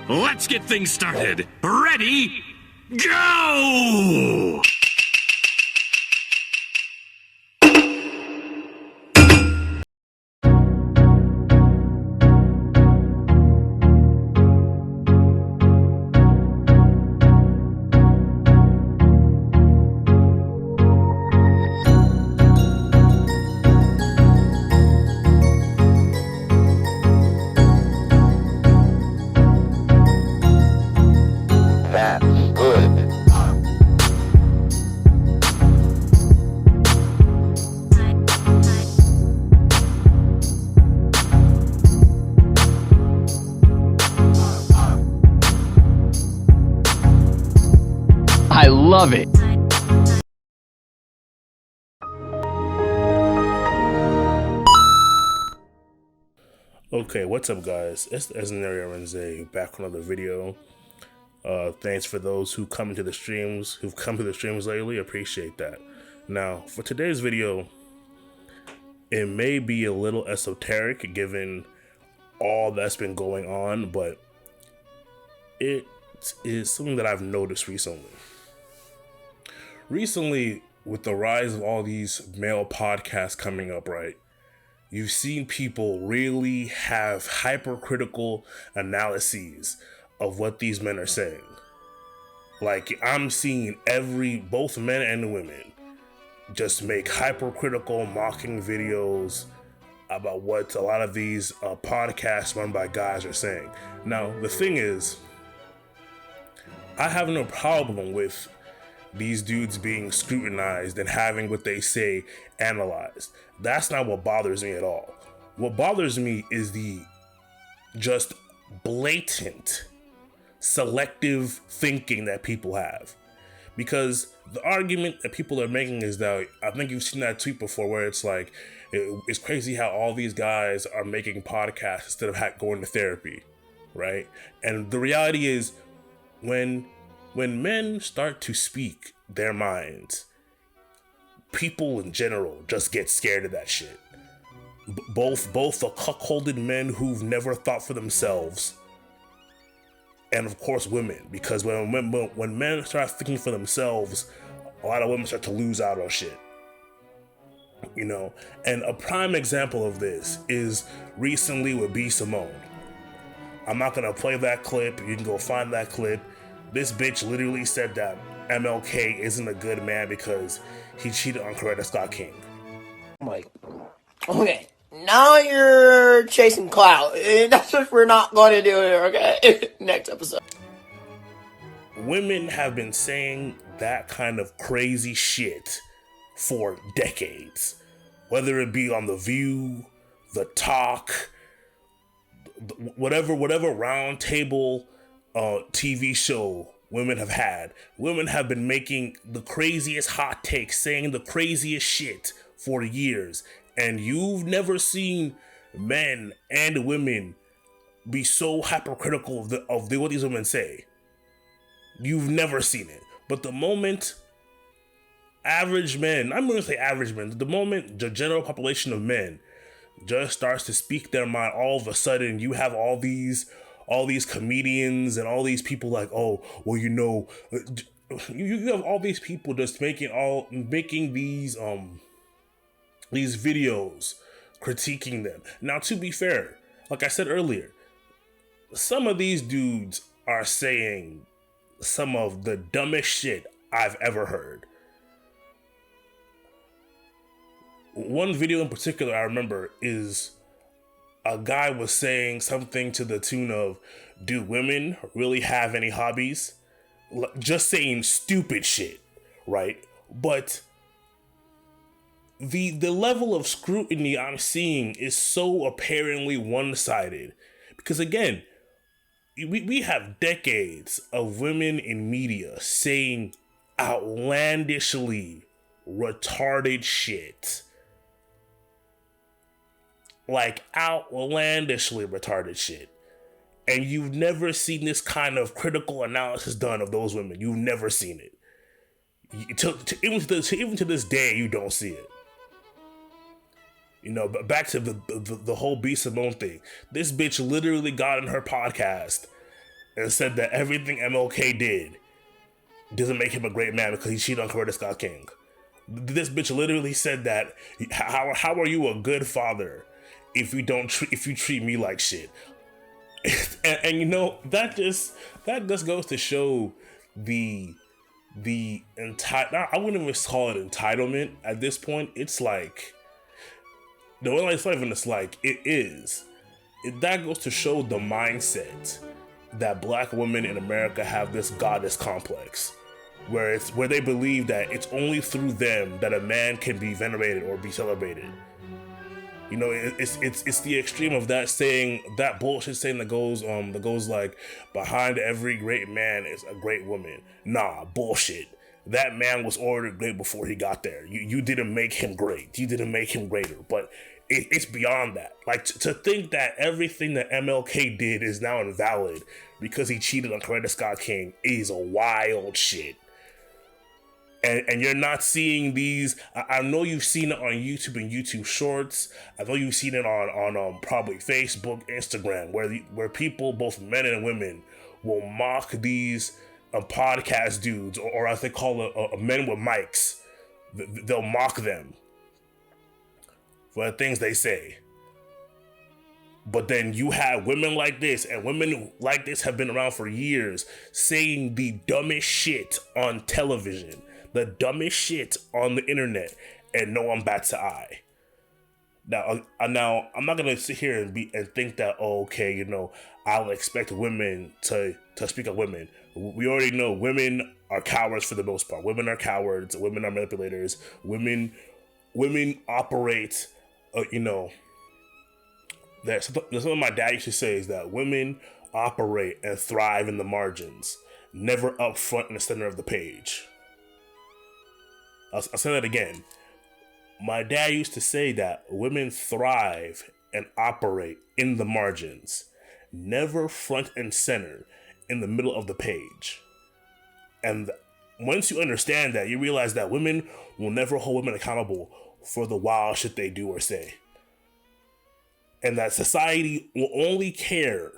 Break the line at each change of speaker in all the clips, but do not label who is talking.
let's get things started. Ready? Go!
I love it.
Okay, what's up, guys? It's Arinze back on another video. Thanks for those who've come to the streams lately. Appreciate that. Now, for today's video, it may be a little esoteric given all that's been going on, but it is something that I've noticed recently. Recently, with the rise of all these male podcasts coming up, right? You've seen people really have hypercritical analyses of what these men are saying. Like, I'm seeing both men and women just make hypercritical, mocking videos about what a lot of these podcasts run by guys are saying. Now, the thing is, I have no problem with these dudes being scrutinized and having what they say analyzed. That's not what bothers me at all. What bothers me is the just blatant selective thinking that people have. Because the argument that people are making is that, I think you've seen that tweet before, where it's like, it's crazy how all these guys are making podcasts instead of going to therapy, right? And the reality is, when men start to speak their minds, people in general just get scared of that shit. Both the cuckolded men who've never thought for themselves, and of course women, because when men start thinking for themselves, a lot of women start to lose out on shit. You know, and a prime example of this is recently with B. Simone. I'm not gonna play that clip. You can go find that clip. This bitch literally said that MLK isn't a good man because he cheated on Coretta Scott King.
I'm like, okay, now you're chasing clout. That's what we're not going to do here, okay? Next episode.
Women have been saying that kind of crazy shit for decades. Whether it be on The View, The Talk, whatever round table TV show women have had. Women have been making the craziest hot takes, saying the craziest shit for years. And you've never seen men and women be so hypercritical of what these women say. You've never seen it. But the moment average men, I'm going to say average men, the moment the general population of men just starts to speak their mind, all of a sudden you have all these comedians and all these people like, oh, well, you know, you have all these people just making these videos critiquing them. Now, to be fair, like I said earlier, some of these dudes are saying some of the dumbest shit I've ever heard. One video in particular I remember is a guy was saying something to the tune of, do women really have any hobbies? Just saying stupid shit, right? But the level of scrutiny I'm seeing is so apparently one-sided. Because again, we have decades of women in media saying outlandishly retarded shit. Like outlandishly retarded shit. And you've never seen this kind of critical analysis done of those women. You've never seen it. Even to this day, you don't see it. You know, but back to the whole B. Simone thing. This bitch literally got in her podcast and said that everything MLK did doesn't make him a great man because he cheated on Coretta Scott King. This bitch literally said that, how are you a good father if you treat me like shit? and you know, that just goes to show the entire, I wouldn't even call it entitlement at this point. It's like, no, it's not even, it's like, it is. That goes to show the mindset that black women in America have, this goddess complex, where they believe that it's only through them that a man can be venerated or be celebrated. You know, it's the extreme of that saying, that bullshit saying that goes like, behind every great man is a great woman. Nah, bullshit. That man was already great before he got there. You didn't make him great. You didn't make him greater. But it's beyond that. Like, to think that everything that MLK did is now invalid because he cheated on Coretta Scott King is a wild shit. And you're not seeing these. I know you've seen it on YouTube and YouTube Shorts. I know you've seen it on probably Facebook, Instagram, where people, both men and women, will mock these podcast dudes, or as they call it, men with mics. They'll mock them for the things they say. But then you have women like this, and women like this have been around for years, saying the dumbest shit on television, the dumbest shit on the internet, and no one bats an eye. Now I'm not gonna sit here and think that, oh, okay, you know, I'll expect women to speak of women. We already know women are cowards for the most part. Women are cowards. Women are manipulators. Women operate. You know, there's something my dad used to say is that women operate and thrive in the margins, never up front in the center of the page. I'll say that again. My dad used to say that women thrive and operate in the margins, never front and center in the middle of the page. And once you understand that, you realize that women will never hold women accountable for the wild shit they do or say. And that society will only care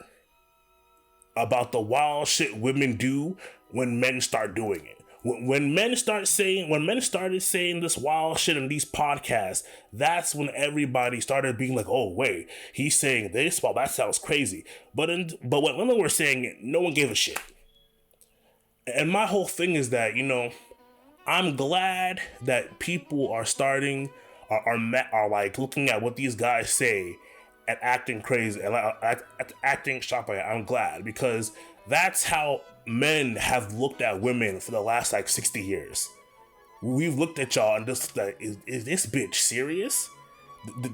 about the wild shit women do when men start doing it. When men started saying this wild shit in these podcasts, that's when everybody started being like, oh wait, he's saying this, well, that sounds crazy. But when women were saying it, no one gave a shit. And my whole thing is that, you know, I'm glad that people are are like looking at what these guys say and acting crazy and acting shocked by it. I'm glad, because that's how men have looked at women for the last like 60 years. We've looked at y'all and just like, is this bitch serious?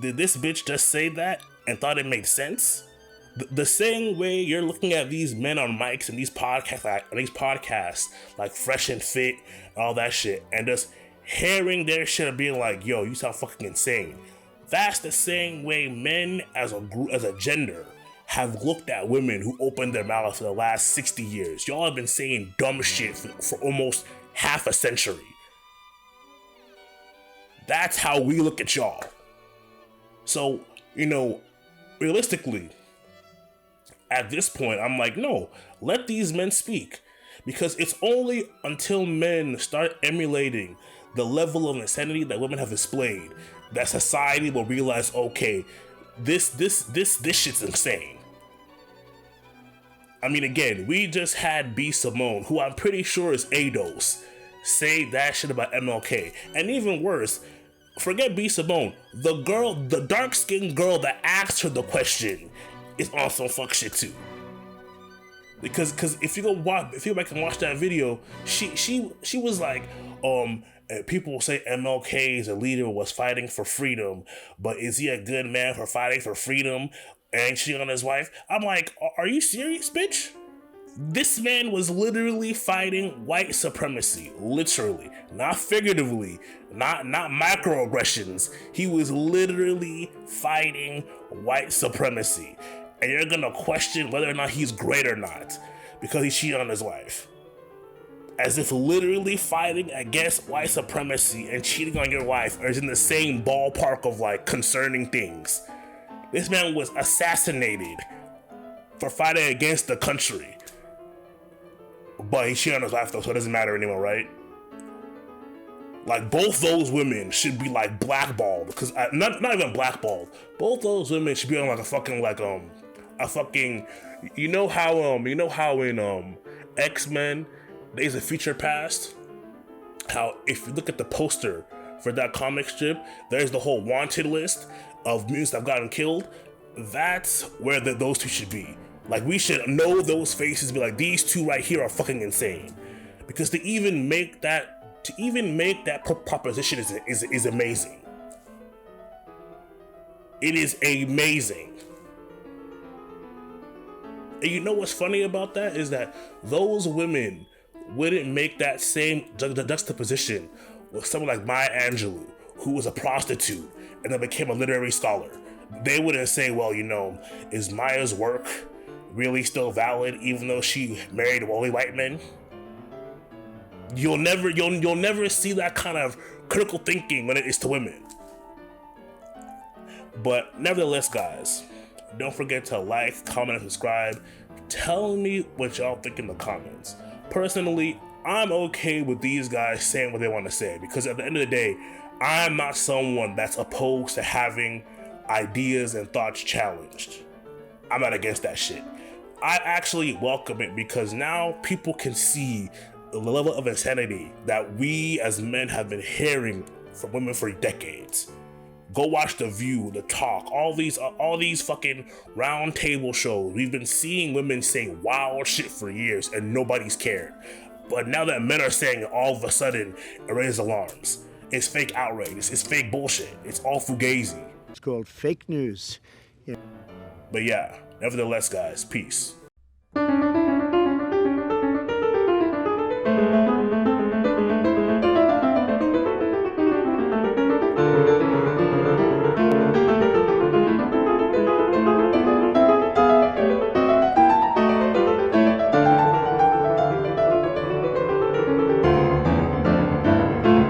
Did this bitch just say that and thought it made sense? The same way you're looking at these men on mics and these podcasts like Fresh and Fit, all that shit, and just hearing their shit and being like, yo, you sound fucking insane. That's the same way men as a gender have looked at women who opened their mouths for the last 60 years. Y'all have been saying dumb shit for almost half a century. That's how we look at y'all. So, you know, realistically, at this point, I'm like, no, let these men speak. Because it's only until men start emulating the level of insanity that women have displayed that society will realize, okay, this shit's insane. I mean, again, we just had B. Simone, who I'm pretty sure is ADOS, say that shit about MLK. And even worse, forget B. Simone, the dark-skinned girl that asked her the question is on some fuck shit too. Because if you go back and watch that video, she was like, people say MLK as a leader was fighting for freedom, but is he a good man for fighting for freedom and cheating on his wife? I'm like, are you serious, bitch? This man was literally fighting white supremacy, literally, not figuratively, not microaggressions. He was literally fighting white supremacy. And you're gonna question whether or not he's great or not because he cheated on his wife. As if literally fighting against white supremacy and cheating on your wife is in the same ballpark of like concerning things. This man was assassinated for fighting against the country. but he's cheating on his wife though, so it doesn't matter anymore, right? Like, both those women should be like blackballed, because not even blackballed. Both those women should be on like a fucking you know how in X-Men Days of Future Past, how if you look at the poster for that comic strip, there's the whole wanted list of mutants that have gotten killed. That's where those two should be. Like, we should know those faces, be like, these two right here are fucking insane. Because to even make that proposition is amazing. It is amazing. And you know what's funny about that is that those women wouldn't make that same juxtaposition with someone like Maya Angelou, who was a prostitute and then became a literary scholar. They wouldn't say, well, you know, is Maya's work really still valid even though she married only white men? You'll never see that kind of critical thinking when it is to women. But nevertheless, guys, don't forget to like, comment, and subscribe. Tell me what y'all think in the comments. Personally, I'm okay with these guys saying what they want to say, because at the end of the day, I'm not someone that's opposed to having ideas and thoughts challenged. I'm not against that shit. I actually welcome it, because now people can see the level of insanity that we as men have been hearing from women for decades. Go watch The View, The Talk, all these fucking round table shows. We've been seeing women say wild shit for years and nobody's cared. But now that men are saying it, all of a sudden, it raises alarms. It's fake outrage. It's fake bullshit. It's all fugazi.
It's called fake news.
But yeah, nevertheless, guys, peace.